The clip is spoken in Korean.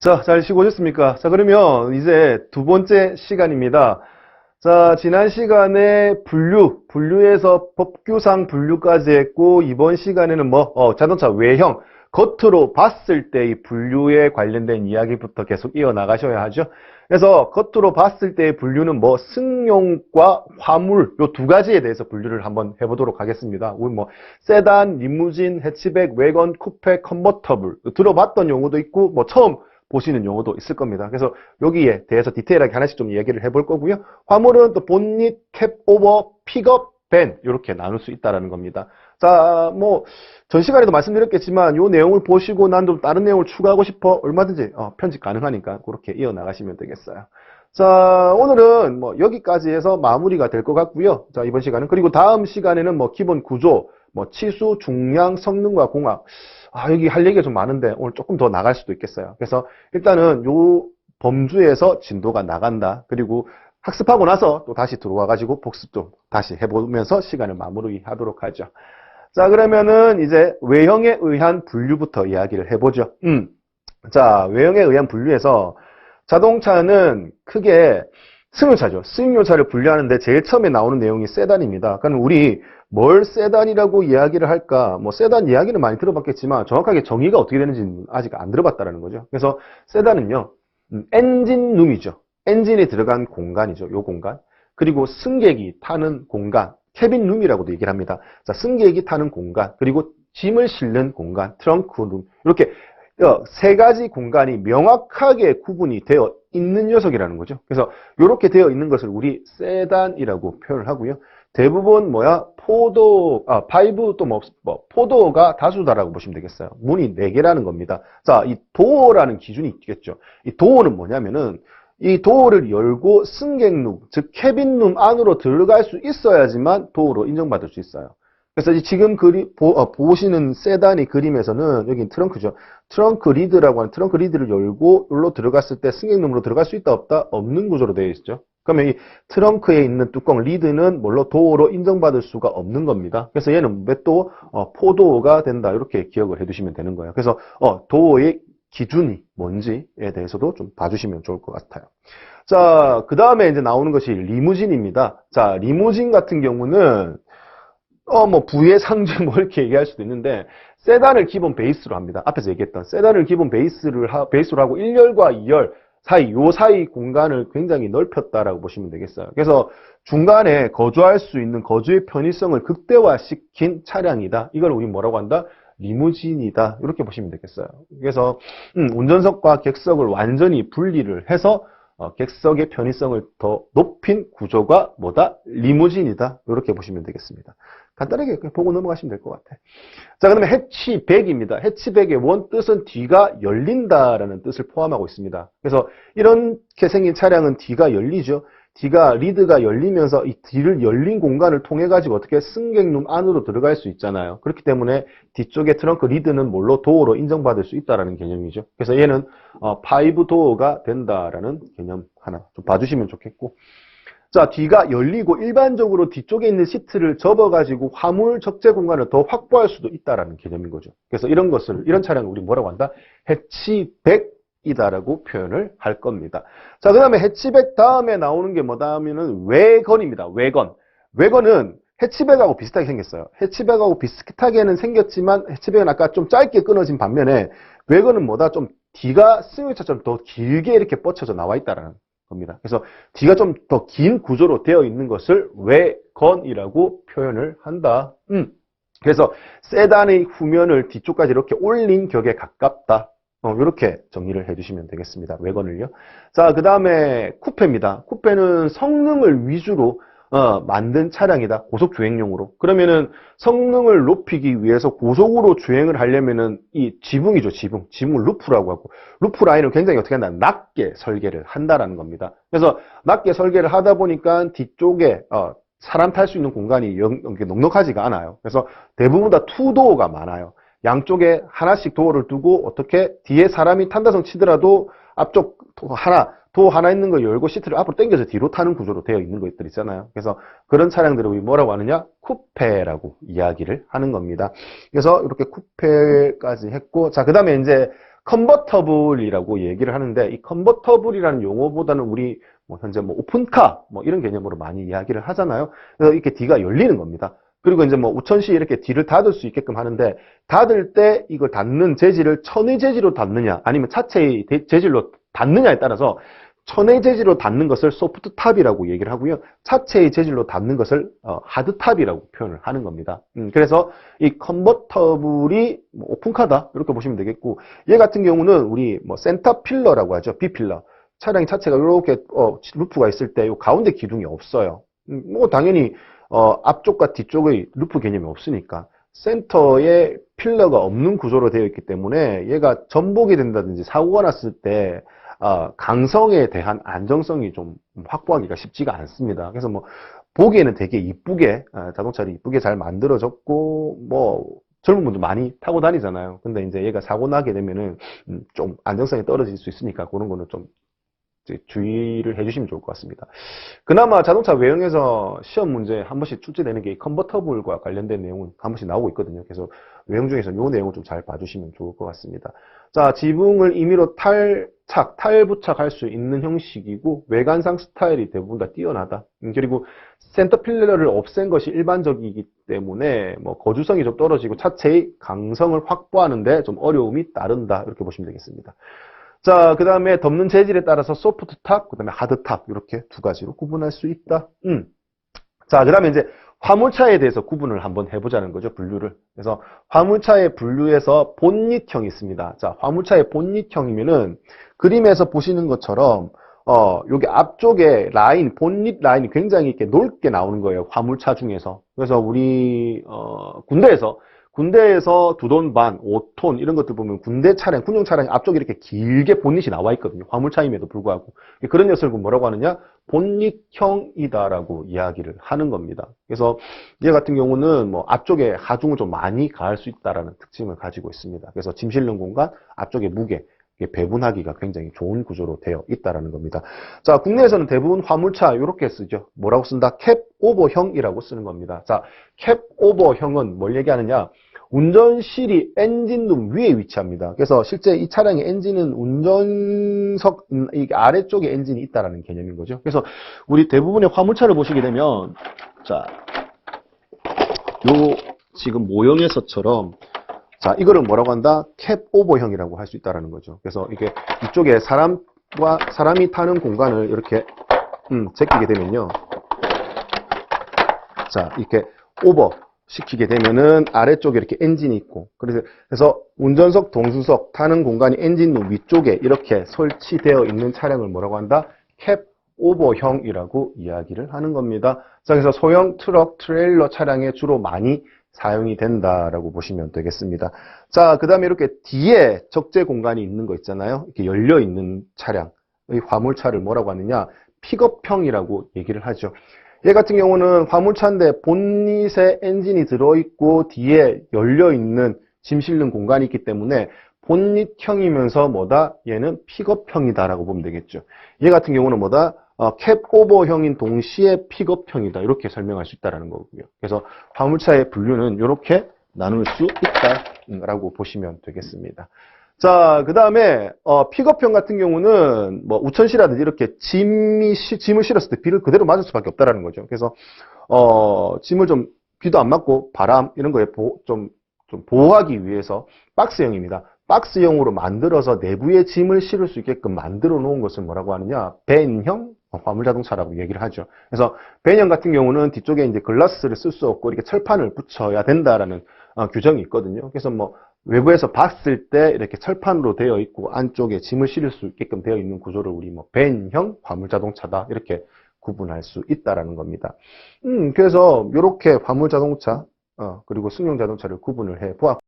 자, 잘 쉬고 오셨습니까? 자, 그러면 이제 두 번째 시간입니다. 자, 지난 시간에 분류에서 법규상 분류까지 했고, 이번 시간에는 자동차 외형, 겉으로 봤을 때의 분류에 관련된 이야기부터 계속 이어나가셔야 하죠. 그래서 겉으로 봤을 때의 분류는 승용과 화물, 요 두 가지에 대해서 분류를 한번 해보도록 하겠습니다. 우리 세단, 리무진, 해치백, 외건, 쿠페, 컨버터블. 들어봤던 용어도 있고, 처음 보시는 용어도 있을 겁니다. 그래서 여기에 대해서 디테일하게 하나씩 좀 얘기를 해볼 거고요. 화물은 또 본닛, 캡오버, 픽업, 밴 이렇게 나눌 수 있다는 겁니다. 자, 전 시간에도 말씀드렸겠지만 이 내용을 보시고 난 좀 다른 내용을 추가하고 싶어 얼마든지 편집 가능하니까 그렇게 이어나가시면 되겠어요. 자, 오늘은 여기까지 해서 마무리가 될 것 같고요. 자, 이번 시간은. 그리고 다음 시간에는 기본 구조, 치수, 중량, 성능과 공학. 여기 할 얘기가 좀 많은데 오늘 조금 더 나갈 수도 있겠어요. 그래서 일단은 요 범주에서 진도가 나간다. 그리고 학습하고 나서 또 다시 들어와가지고 복습 좀 다시 해보면서 시간을 마무리하도록 하죠. 자, 그러면은 이제 외형에 의한 분류부터 이야기를 해보죠. 자, 외형에 의한 분류에서 자동차는 크게 승용차죠. 승용차를 분류하는데 제일 처음에 나오는 내용이 세단입니다. 그러니까 우리 뭘 세단이라고 이야기를 할까? 세단 이야기는 많이 들어봤겠지만 정확하게 정의가 어떻게 되는지는 아직 안 들어봤다는 거죠. 그래서 세단은요, 엔진룸이죠. 엔진이 들어간 공간이죠. 요 공간. 그리고 승객이 타는 공간, 캐빈룸이라고도 얘기를 합니다. 자, 승객이 타는 공간, 그리고 짐을 실는 공간, 트렁크룸. 이렇게 세 가지 공간이 명확하게 구분이 되어 있는 녀석이라는 거죠. 그래서 이렇게 되어 있는 것을 우리 세단이라고 표현을 하고요. 대부분 파이브 포도가 다수다라고 보시면 되겠어요. 문이 4개라는 겁니다. 자, 이 도어라는 기준이 있겠죠. 이 도어는 뭐냐면은 이 도어를 열고 승객룸, 즉 캐빈룸 안으로 들어갈 수 있어야지만 도어로 인정받을 수 있어요. 그래서 지금 보시는 세단의 그림에서는 여기 트렁크죠. 트렁크 리드라고 하는 트렁크 리드를 열고 여기로 들어갔을 때 승객룸으로 들어갈 수 있다 없다? 없는 구조로 되어 있죠. 그러면 이 트렁크에 있는 뚜껑 리드는 도어로 인정받을 수가 없는 겁니다. 그래서 얘는 몇 도어? 포도어가 된다. 이렇게 기억을 해두시면 되는 거예요. 그래서 도어의 기준이 뭔지에 대해서도 좀 봐주시면 좋을 것 같아요. 자, 그 다음에 이제 나오는 것이 리무진입니다. 자, 리무진 같은 경우는 부의 상징 이렇게 얘기할 수도 있는데, 세단을 기본 베이스로 합니다. 앞에서 얘기했던 세단을 기본 베이스로 하고 1열과 2열 요 사이 공간을 굉장히 넓혔다라고 보시면 되겠어요. 그래서 중간에 거주할 수 있는 거주의 편의성을 극대화시킨 차량이다. 이걸 우리 뭐라고 한다? 리무진이다. 이렇게 보시면 되겠어요. 그래서 운전석과 객석을 완전히 분리를 해서 객석의 편의성을 더 높인 구조가 리무진이다. 이렇게 보시면 되겠습니다. 간단하게 보고 넘어가시면 될 것 같아요. 자, 그러면 해치백입니다. 해치백의 원 뜻은 뒤가 열린다라는 뜻을 포함하고 있습니다. 그래서 이렇게 생긴 차량은 뒤가 열리죠. 리드가 열리면서 이 뒤를 열린 공간을 통해 가지고 어떻게 승객룸 안으로 들어갈 수 있잖아요. 그렇기 때문에 뒤쪽에 트렁크 리드는 도어로 인정받을 수 있다라는 개념이죠. 그래서 얘는 파이브 도어가 된다라는 개념 하나 좀 봐주시면 좋겠고. 자, 뒤가 열리고 일반적으로 뒤쪽에 있는 시트를 접어가지고 화물 적재 공간을 더 확보할 수도 있다라는 개념인 거죠. 그래서 이런 차량을 우리 뭐라고 한다? 해치백이다라고 표현을 할 겁니다. 자, 그 다음에 해치백 다음에 나오는 게 뭐다 하면은 외건입니다. 외건. 외건은 해치백하고 비슷하게 생겼어요. 해치백하고 비슷하게는 생겼지만 해치백은 아까 좀 짧게 끊어진 반면에 외건은 좀 뒤가 승용차처럼 더 길게 이렇게 뻗쳐져 나와 있다라는 겁니다. 그래서 뒤가 좀 더 긴 구조로 되어 있는 것을 외건이라고 표현을 한다. 그래서 세단의 후면을 뒤쪽까지 이렇게 올린 격에 가깝다. 이렇게 정리를 해주시면 되겠습니다. 외건을요. 자, 그 다음에 쿠페입니다. 쿠페는 성능을 위주로 만든 차량이다. 고속 주행용으로. 그러면은 성능을 높이기 위해서 고속으로 주행을 하려면은 이 지붕이죠, 지붕. 지붕을 루프라고 하고. 루프 라인을 굉장히 어떻게 한다? 낮게 설계를 한다라는 겁니다. 그래서 낮게 설계를 하다 보니까 뒤쪽에 사람 탈 수 있는 공간이 넉넉하지가 않아요. 그래서 대부분 다 투도어가 많아요. 양쪽에 하나씩 도어를 두고 어떻게 뒤에 사람이 탄다성 치더라도 앞쪽 도어 하나 있는 거 열고 시트를 앞으로 당겨서 뒤로 타는 구조로 되어 있는 것들 있잖아요. 그래서 그런 차량들을 우리 뭐라고 하느냐? 쿠페라고 이야기를 하는 겁니다. 그래서 이렇게 쿠페까지 했고, 자, 그 다음에 이제 컨버터블이라고 얘기를 하는데 이 컨버터블이라는 용어보다는 우리 뭐 현재 뭐 오픈카 뭐 이런 개념으로 많이 이야기를 하잖아요. 그래서 이렇게 D가 열리는 겁니다. 그리고 이제 뭐 우천시 이렇게 D를 닫을 수 있게끔 하는데 닫을 때 이걸 닫는 재질을 천의 재질로 닫느냐 아니면 차체의 재질로 닫느냐에 따라서 천의 재질로 닫는 것을 소프트탑이라고 얘기를 하고요. 차체의 재질로 닫는 것을 하드탑이라고 표현을 하는 겁니다. 그래서 이 컨버터블이 뭐 오픈카다 이렇게 보시면 되겠고 얘 같은 경우는 우리 뭐 센터 필러라고 하죠. B필러. 차량 자체가 이렇게 루프가 있을 때 이 가운데 기둥이 없어요. 뭐 당연히 앞쪽과 뒤쪽의 루프 개념이 없으니까 센터에 필러가 없는 구조로 되어 있기 때문에 얘가 전복이 된다든지 사고가 났을 때 강성에 대한 안정성이 좀 확보하기가 쉽지가 않습니다. 그래서 뭐 보기에는 되게 이쁘게 자동차를 이쁘게 잘 만들어졌고 뭐 젊은 분들 많이 타고 다니잖아요. 근데 이제 얘가 사고 나게 되면은 좀 안정성이 떨어질 수 있으니까 그런 거는 좀 주의를 해주시면 좋을 것 같습니다. 그나마 자동차 외형에서 시험 문제 한 번씩 출제되는 게 컨버터블과 관련된 내용은 한 번씩 나오고 있거든요. 그래서 외형 중에서 이 내용을 좀 잘 봐주시면 좋을 것 같습니다. 자, 지붕을 임의로 탈부착할 수 있는 형식이고 외관상 스타일이 대부분 다 뛰어나다. 그리고 센터 필러를 없앤 것이 일반적이기 때문에 뭐 거주성이 좀 떨어지고 차체의 강성을 확보하는데 좀 어려움이 따른다. 이렇게 보시면 되겠습니다. 자, 그 다음에 덮는 재질에 따라서 소프트탑, 그 다음에 하드탑 이렇게 두 가지로 구분할 수 있다. 자, 그 다음에 이제 화물차에 대해서 구분을 한번 해보자는 거죠. 분류를. 그래서 화물차의 분류에서 본닛형이 있습니다. 자, 화물차의 본닛형이면은 그림에서 보시는 것처럼 여기 앞쪽에 라인, 본닛 라인이 굉장히 이렇게 넓게 나오는 거예요. 화물차 중에서. 그래서 우리 군대에서 2톤 반, 5톤 이런 것들 보면 군대 차량, 군용 차량이 앞쪽에 이렇게 길게 본닛이 나와 있거든요. 화물차임에도 불구하고. 그런 녀석을 뭐라고 하느냐? 본닛형이다라고 이야기를 하는 겁니다. 그래서 얘 같은 경우는 뭐 앞쪽에 하중을 좀 많이 가할 수 있다라는 특징을 가지고 있습니다. 그래서 짐 실는 공간, 앞쪽에 무게, 배분하기가 굉장히 좋은 구조로 되어 있다라는 겁니다. 자, 국내에서는 대부분 화물차 이렇게 쓰죠. 뭐라고 쓴다? 캡오버형이라고 쓰는 겁니다. 자, 캡오버형은 뭘 얘기하느냐? 운전실이 엔진룸 위에 위치합니다. 그래서 실제 이 차량의 엔진은 운전석 아래쪽에 엔진이 있다라는 개념인 거죠. 그래서 우리 대부분의 화물차를 보시게 되면 자, 요 지금 모형에서처럼 자, 이거를 뭐라고 한다? 캡오버형이라고 할 수 있다라는 거죠. 그래서 이게 이쪽에 사람이 타는 공간을 이렇게 제끼게 되면요. 자, 이렇게 오버 시키게 되면은 아래쪽에 이렇게 엔진이 있고 그래서 운전석, 동수석 타는 공간이 엔진룸 위쪽에 이렇게 설치되어 있는 차량을 뭐라고 한다? 캡오버형이라고 이야기를 하는 겁니다. 자, 그래서 소형 트럭, 트레일러 차량에 주로 많이 사용이 된다라고 보시면 되겠습니다. 자, 그 다음에 이렇게 뒤에 적재 공간이 있는 거 있잖아요. 이렇게 열려 있는 차량, 이 화물차를 뭐라고 하느냐? 픽업형이라고 얘기를 하죠. 얘 같은 경우는 화물차인데 본닛에 엔진이 들어있고 뒤에 열려있는 짐 실는 공간이 있기 때문에 본닛형이면서 뭐다? 얘는 픽업형이다라고 보면 되겠죠. 얘 같은 경우는 뭐다? 캡오버형인 동시에 픽업형이다. 이렇게 설명할 수 있다는 거고요. 그래서 화물차의 분류는 이렇게 나눌 수 있다라고 보시면 되겠습니다. 자, 그 다음에 픽업형 같은 경우는 뭐 우천시라든지 이렇게 짐을 실었을 때 비를 그대로 맞을 수밖에 없다라는 거죠. 그래서 짐을 좀 비도 안 맞고 바람 이런 거에 좀 보호하기 위해서 박스형입니다. 박스형으로 만들어서 내부에 짐을 실을 수 있게끔 만들어 놓은 것을 뭐라고 하느냐? 밴형 화물자동차라고 얘기를 하죠. 그래서 밴형 같은 경우는 뒤쪽에 이제 글라스를 쓸 수 없고 이렇게 철판을 붙여야 된다라는 규정이 있거든요. 그래서 뭐 외부에서 봤을 때 이렇게 철판으로 되어 있고 안쪽에 짐을 실을 수 있게끔 되어 있는 구조를 우리 뭐 밴형 화물자동차다 이렇게 구분할 수 있다라는 겁니다. 그래서 이렇게 화물자동차 그리고 승용자동차를 구분을 해 보았고